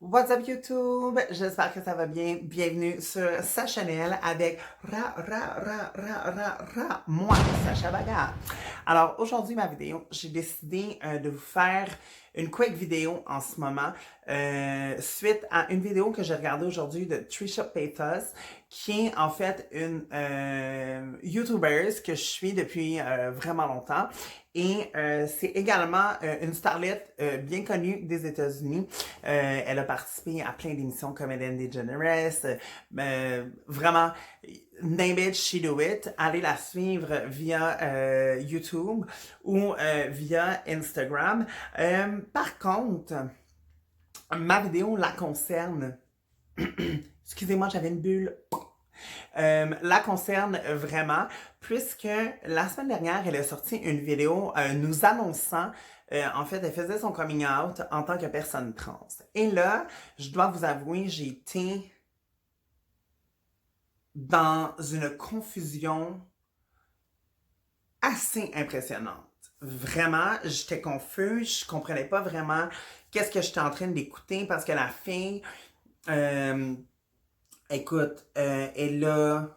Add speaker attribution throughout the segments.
Speaker 1: What's up YouTube? J'espère que ça va bien. Bienvenue sur Sa Chanel avec moi, Sacha Baga. Alors aujourd'hui ma vidéo, j'ai décidé de vous faire une quick vidéo en ce moment suite à une vidéo que j'ai regardée aujourd'hui de Trisha Paytas qui est en fait une YouTuber que je suis depuis vraiment longtemps. Et c'est également une starlette bien connue des États-Unis. Elle a participé à plein d'émissions comme Ellen DeGeneres. Vraiment, name it, she do it. Allez la suivre via YouTube ou via Instagram. Par contre, ma vidéo la concerne. Excusez-moi, j'avais une bulle. La concerne vraiment, puisque la semaine dernière, elle a sorti une vidéo nous annonçant, en fait, elle faisait son coming out en tant que personne trans. Et là, je dois vous avouer, j'ai été dans une confusion assez impressionnante. Vraiment, j'étais confuse, je comprenais pas vraiment qu'est-ce que j'étais en train d'écouter parce que la fille, écoute, elle a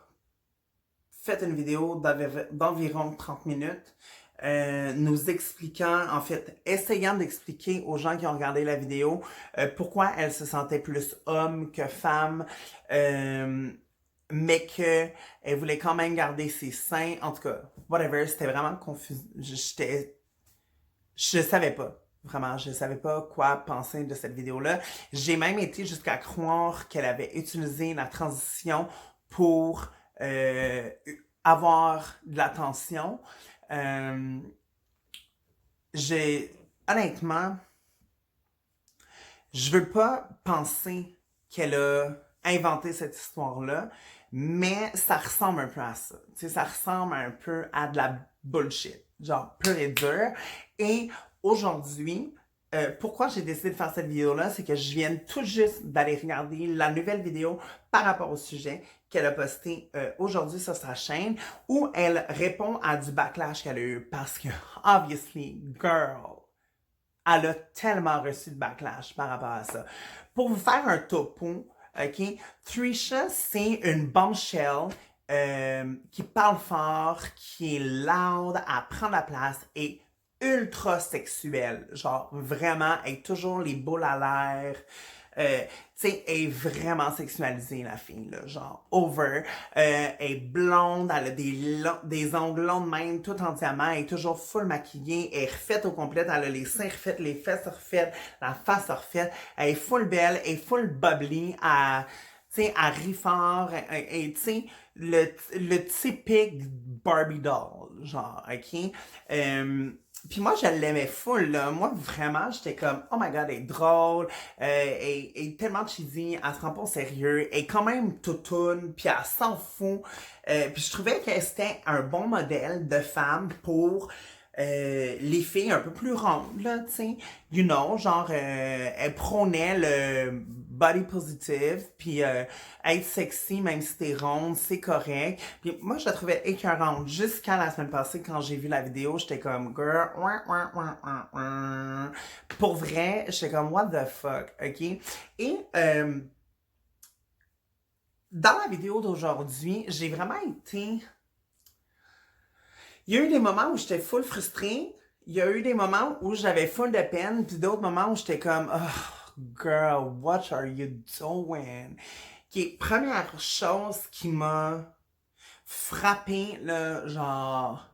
Speaker 1: fait une vidéo d'environ 30 minutes nous expliquant, en fait, essayant d'expliquer aux gens qui ont regardé la vidéo pourquoi elle se sentait plus homme que femme, mais que elle voulait quand même garder ses seins. En tout cas, whatever, c'était vraiment confus. Je savais pas. Vraiment, je savais pas quoi penser de cette vidéo-là. J'ai même été jusqu'à croire qu'elle avait utilisé la transition pour avoir de l'attention. Euh, honnêtement, je veux pas penser qu'elle a inventé cette histoire-là, mais ça ressemble un peu à ça. Tu sais, ça ressemble un peu à de la bullshit, genre pur et dur. Et aujourd'hui, pourquoi j'ai décidé de faire cette vidéo-là, c'est que je viens tout juste d'aller regarder la nouvelle vidéo par rapport au sujet qu'elle a posté aujourd'hui sur sa chaîne, où elle répond à du backlash qu'elle a eu. Parce que, obviously, girl, elle a tellement reçu de backlash par rapport à ça. Pour vous faire un topo, OK, Trisha, c'est une bombshell qui parle fort, qui est loud, à prendre la place et ultra sexuelle. Genre, vraiment, elle est toujours les boules à l'air. Tu sais, elle est vraiment sexualisée, la fille, là, genre, over. Elle est blonde, elle a des ongles longs de même, tout en diamant, elle est toujours full maquillée, elle est refaite au complet, elle a les seins refaits, les fesses refaites, la face refaite, elle est full belle, elle est full bubbly, tu sais, elle rit fort, et tu sais, le typique Barbie doll, genre, ok? Puis moi, je l'aimais full, là. Moi, vraiment, j'étais comme, oh my god, elle est drôle, elle est tellement cheesy, elle se rend pas au sérieux, elle est quand même toutoune, puis elle s'en fout. Puis je trouvais que c'était un bon modèle de femme pour les filles un peu plus rondes, là, tu sais, you know, genre, elle prônait le body positive, puis être sexy, même si t'es ronde, c'est correct. Puis moi, je la trouvais écœurante. Jusqu'à la semaine passée, quand j'ai vu la vidéo, j'étais comme, girl, pour vrai, j'étais comme, what the fuck, ok? Et dans la vidéo d'aujourd'hui, j'ai vraiment été... Il y a eu des moments où j'étais full frustrée, il y a eu des moments où j'avais full de peine, puis d'autres moments où j'étais comme, oh, girl, what are you doing? Qui est première chose qui m'a frappé, là, genre,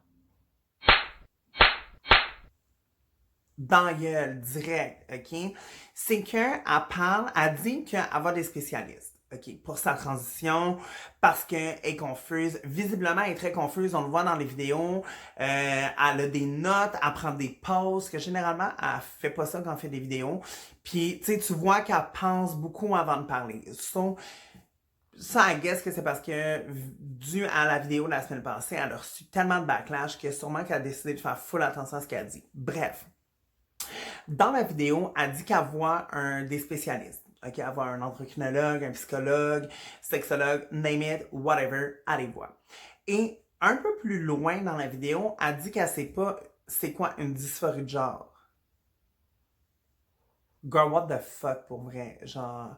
Speaker 1: dans la gueule, direct, ok? C'est qu'elle parle, elle dit qu'elle va des spécialistes. OK, pour sa transition, parce qu'elle est confuse. Visiblement, elle est très confuse. On le voit dans les vidéos. Elle a des notes, elle prend des pauses, que généralement, elle fait pas ça quand elle fait des vidéos. Puis, tu sais, tu vois qu'elle pense beaucoup avant de parler. Ça, I guess que c'est parce que, dû à la vidéo de la semaine passée, elle a reçu tellement de backlash que sûrement qu'elle a décidé de faire full attention à ce qu'elle dit. Bref. Dans la vidéo, elle dit qu'elle voit des spécialistes. OK, elle voit un endocrinologue, un psychologue, sexologue, name it, whatever, elle les voit. Et un peu plus loin dans la vidéo, elle dit qu'elle sait pas c'est quoi une dysphorie de genre? Girl, what the fuck, pour vrai? Genre,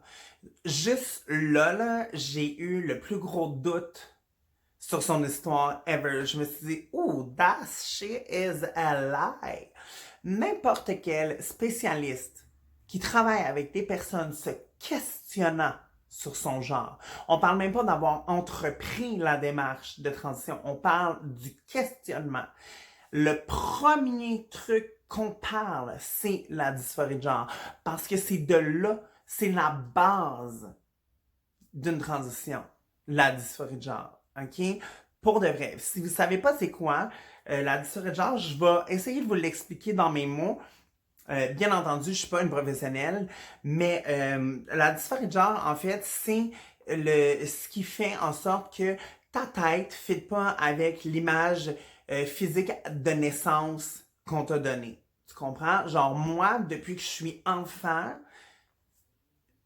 Speaker 1: juste là, j'ai eu le plus gros doute sur son histoire ever. Je me suis dit, ooh, that shit is a lie. N'importe quel spécialiste qui travaille avec des personnes se questionnant sur son genre. On parle même pas d'avoir entrepris la démarche de transition. On parle du questionnement. Le premier truc qu'on parle, c'est la dysphorie de genre. Parce que c'est de là, c'est la base d'une transition. La dysphorie de genre. OK? Pour de vrai. Si vous savez pas c'est quoi, la dysphorie de genre, je vais essayer de vous l'expliquer dans mes mots. Bien entendu, je suis pas une professionnelle, mais la dysphorie de genre, en fait, c'est ce qui fait en sorte que ta tête ne fit pas avec l'image physique de naissance qu'on t'a donnée. Tu comprends? Genre, moi, depuis que je suis enfant,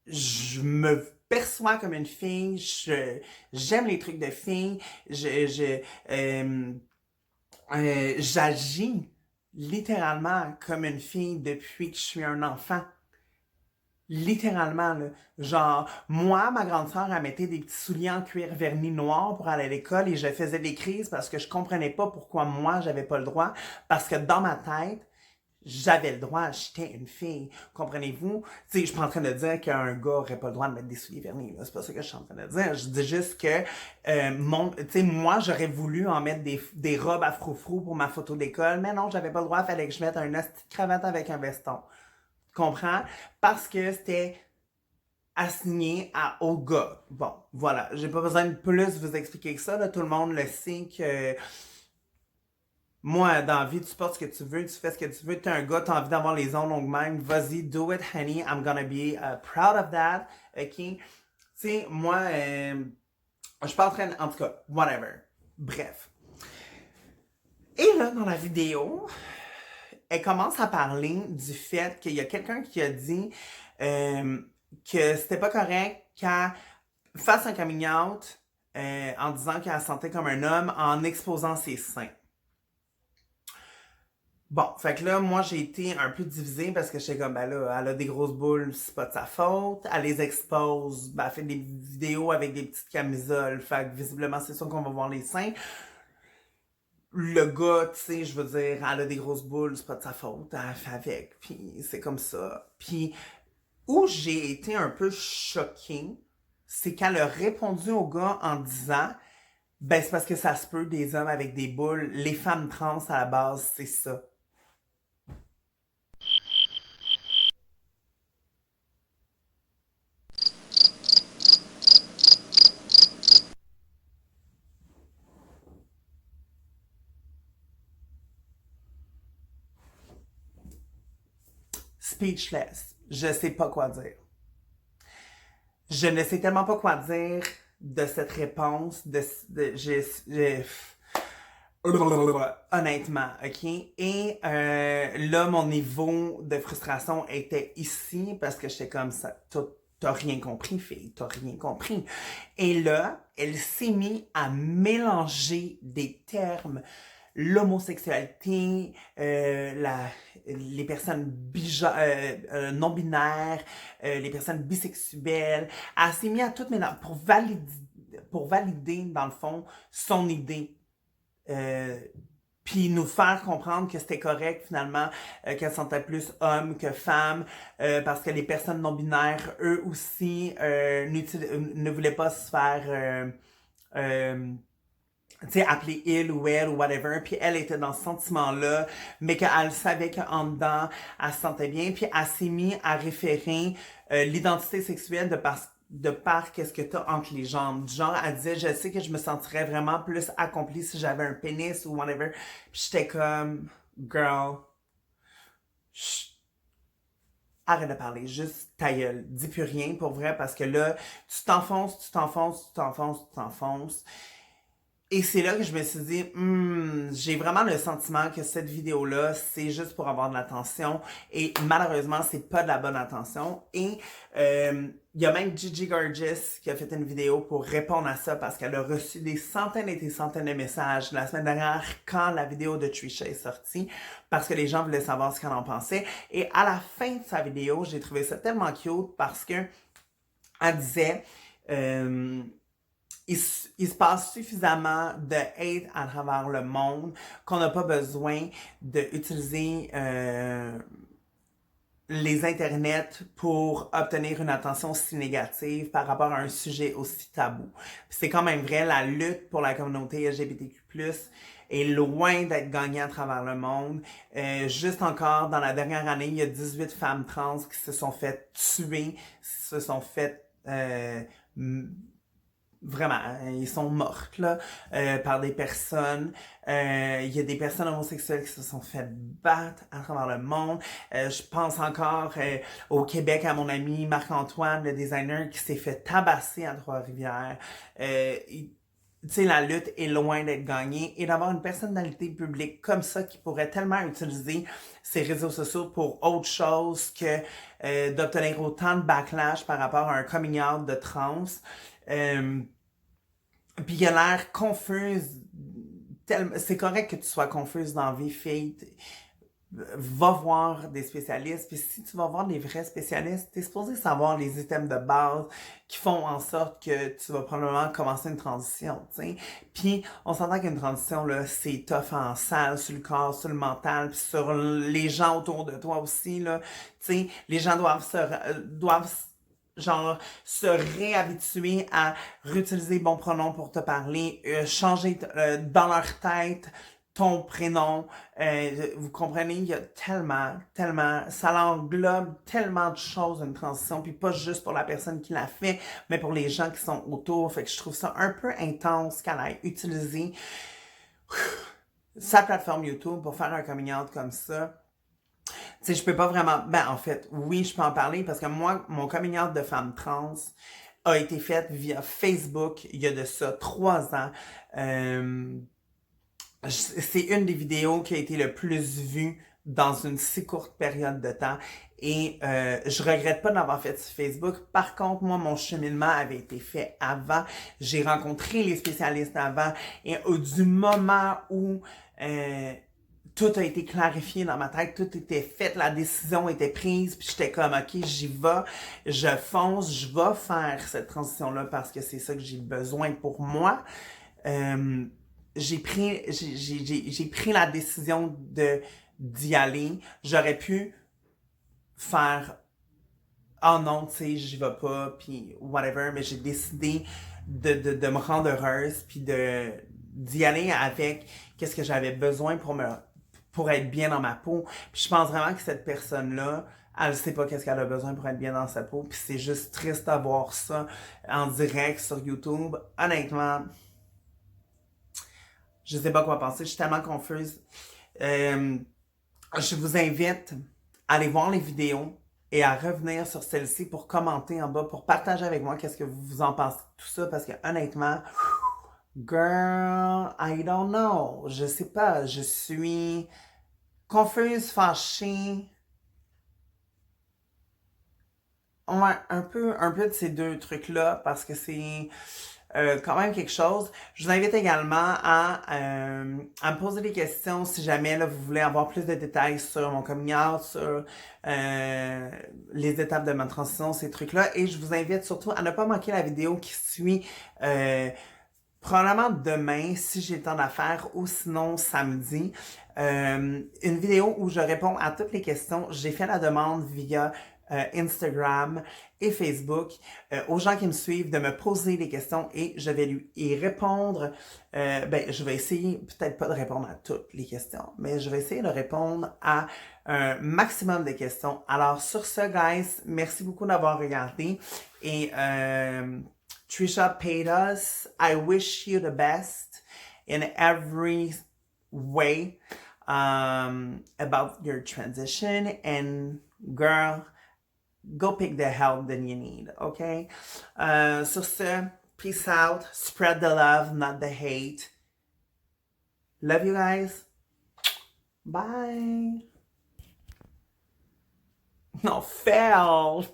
Speaker 1: je me perçois comme une fille, j'aime les trucs de fille, euh, j'agis littéralement comme une fille depuis que je suis un enfant. Littéralement, là. Genre, moi, ma grande sœur, elle mettait des petits souliers en cuir verni noir pour aller à l'école et je faisais des crises parce que je comprenais pas pourquoi moi, j'avais pas le droit. Parce que dans ma tête, j'avais le droit, j'étais une fille. Comprenez-vous? Tu sais, je suis pas en train de dire qu'un gars aurait pas le droit de mettre des souliers vernis, là. C'est pas ça que je suis en train de dire. Je dis juste que, tu sais, moi, j'aurais voulu en mettre des robes à froufrou pour ma photo d'école, mais non, j'avais pas le droit, fallait que je mette un asti de cravate avec un veston. Tu comprends? Parce que c'était assigné au gars. Bon, voilà. J'ai pas besoin de plus vous expliquer que ça, là. Tout le monde le sait que moi, dans la vie, tu portes ce que tu veux, tu fais ce que tu veux. T'es un gars, t'as envie d'avoir les ongles longues même. Vas-y, do it, honey. I'm gonna be proud of that. OK? Tu sais, moi, je suis pas en train de... En tout cas, whatever. Bref. Et là, dans la vidéo, elle commence à parler du fait qu'il y a quelqu'un qui a dit que c'était pas correct qu'elle fasse un coming out en disant qu'elle se sentait comme un homme en exposant ses seins. Bon, fait que là, moi, j'ai été un peu divisée parce que j'étais comme, ben là, elle a des grosses boules, c'est pas de sa faute. Elle les expose, ben, elle fait des vidéos avec des petites camisoles. Fait que visiblement, c'est sûr qu'on va voir les seins. Le gars, tu sais, je veux dire, elle a des grosses boules, c'est pas de sa faute. Elle fait avec, puis c'est comme ça. Puis où j'ai été un peu choquée, c'est qu'elle a répondu au gars en disant, ben c'est parce que ça se peut des hommes avec des boules. Les femmes trans, à la base, c'est ça. Speechless. Je sais pas quoi dire. Je ne sais tellement pas quoi dire de cette réponse, honnêtement, ok? Et là, mon niveau de frustration était ici parce que j'étais comme ça. T'as rien compris, fille, t'as rien compris. Et là, elle s'est mise à mélanger des termes, l'homosexualité, les personnes non-binaires, les personnes bisexuelles. Elle s'est mise à tout mélanger pour valider, dans le fond, son idée. Euh, puis nous faire comprendre que c'était correct finalement qu'elle se sentait plus homme que femme parce que les personnes non binaires eux aussi ne voulaient pas se faire tu sais appeler il ou elle ou whatever, puis elle était dans ce sentiment là mais qu'elle savait qu'en dedans elle se sentait bien, puis elle s'est mise à référer l'identité sexuelle de par qu'est-ce que t'as entre les jambes. Du genre, elle disait, je sais que je me sentirais vraiment plus accomplie si j'avais un pénis ou whatever. Puis j'étais comme, girl, chut, arrête de parler, juste ta gueule. Dis plus rien pour vrai parce que là, tu t'enfonces, tu t'enfonces, tu t'enfonces, tu t'enfonces. Et c'est là que je me suis dit, j'ai vraiment le sentiment que cette vidéo-là, c'est juste pour avoir de l'attention. Et malheureusement, c'est pas de la bonne attention. Et il y a même Gigi Gorgeous qui a fait une vidéo pour répondre à ça parce qu'elle a reçu des centaines et des centaines de messages la semaine dernière quand la vidéo de Trisha est sortie parce que les gens voulaient savoir ce qu'elle en pensait. Et à la fin de sa vidéo, j'ai trouvé ça tellement cute parce que elle disait... il se passe suffisamment de hate à travers le monde qu'on n'a pas besoin d'utiliser les internets pour obtenir une attention si négative par rapport à un sujet aussi tabou. C'est quand même vrai, la lutte pour la communauté LGBTQ+, est loin d'être gagnée à travers le monde. Juste encore, dans la dernière année, il y a 18 femmes trans qui se sont fait tuer, se sont fait... vraiment, ils sont mortes là, par des personnes. Il y a des personnes homosexuelles qui se sont fait battre à travers le monde. Je pense encore au Québec à mon ami Marc-Antoine, le designer, qui s'est fait tabasser à Trois-Rivières. Tu sais, la lutte est loin d'être gagnée et d'avoir une personnalité publique comme ça qui pourrait tellement utiliser ses réseaux sociaux pour autre chose que d'obtenir autant de backlash par rapport à un coming out de trans. Puis il a l'air confuse. C'est correct que tu sois confuse dans la vie, fille. Va voir des spécialistes. Puis si tu vas voir des vrais spécialistes, t'es supposé savoir les items de base qui font en sorte que tu vas probablement commencer une transition, tu sais. Puis on s'entend qu'une transition, là, c'est tough en salle, sur le corps, sur le mental, puis sur les gens autour de toi aussi, là. Tu sais, les gens doivent genre se réhabituer à réutiliser bon pronom pour te parler, changer dans leur tête ton prénom. Vous comprenez, il y a tellement, ça englobe tellement de choses, une transition, puis pas juste pour la personne qui l'a fait, mais pour les gens qui sont autour. Fait que je trouve ça un peu intense qu'elle ait utilisé sa plateforme YouTube pour faire un coming out comme ça. Tu sais, je peux pas vraiment... Ben, en fait, oui, je peux en parler parce que moi, mon coming out de femme trans a été fait via Facebook il y a de ça 3 ans. C'est une des vidéos qui a été le plus vue dans une si courte période de temps. Et je regrette pas d'avoir fait sur Facebook. Par contre, moi, mon cheminement avait été fait avant. J'ai rencontré les spécialistes avant. Et du moment où tout a été clarifié dans ma tête, tout était fait, la décision était prise, puis j'étais comme, ok, j'y vais, je fonce, je vais faire cette transition-là parce que c'est ça que j'ai besoin pour moi. J'ai pris la décision d'y aller. J'aurais pu faire, oh non, tu sais, j'y vais pas, puis whatever, mais j'ai décidé de me rendre heureuse, puis d'y aller avec qu'est-ce que j'avais besoin pour être bien dans ma peau. Puis je pense vraiment que cette personne-là, elle sait pas qu'est-ce qu'elle a besoin pour être bien dans sa peau. Puis c'est juste triste de voir ça en direct sur YouTube. Honnêtement, je sais pas quoi penser. Je suis tellement confuse. Je vous invite à aller voir les vidéos et à revenir sur celle-ci pour commenter en bas, pour partager avec moi qu'est-ce que vous en pensez de tout ça. Parce que honnêtement, girl, I don't know. Je sais pas. Je suis confuse, fâchée. Ouais, un peu de ces deux trucs-là parce que c'est quand même quelque chose. Je vous invite également à me poser des questions si jamais là, vous voulez avoir plus de détails sur mon coming out, sur les étapes de ma transition, ces trucs-là. Et je vous invite surtout à ne pas manquer la vidéo qui suit probablement demain, si j'ai le temps d'affaire, ou sinon samedi. Une vidéo où je réponds à toutes les questions. J'ai fait la demande via Instagram et Facebook aux gens qui me suivent de me poser des questions et je vais lui y répondre. Ben, je vais essayer, peut-être pas de répondre à toutes les questions, mais je vais essayer de répondre à un maximum de questions. Alors sur ce, guys, merci beaucoup d'avoir regardé et Trisha Paytas, I wish you the best in every way about your transition. And girl, go pick the help that you need, okay? Sur ce, peace out, spread the love, not the hate. Love you guys. Bye. No, fail.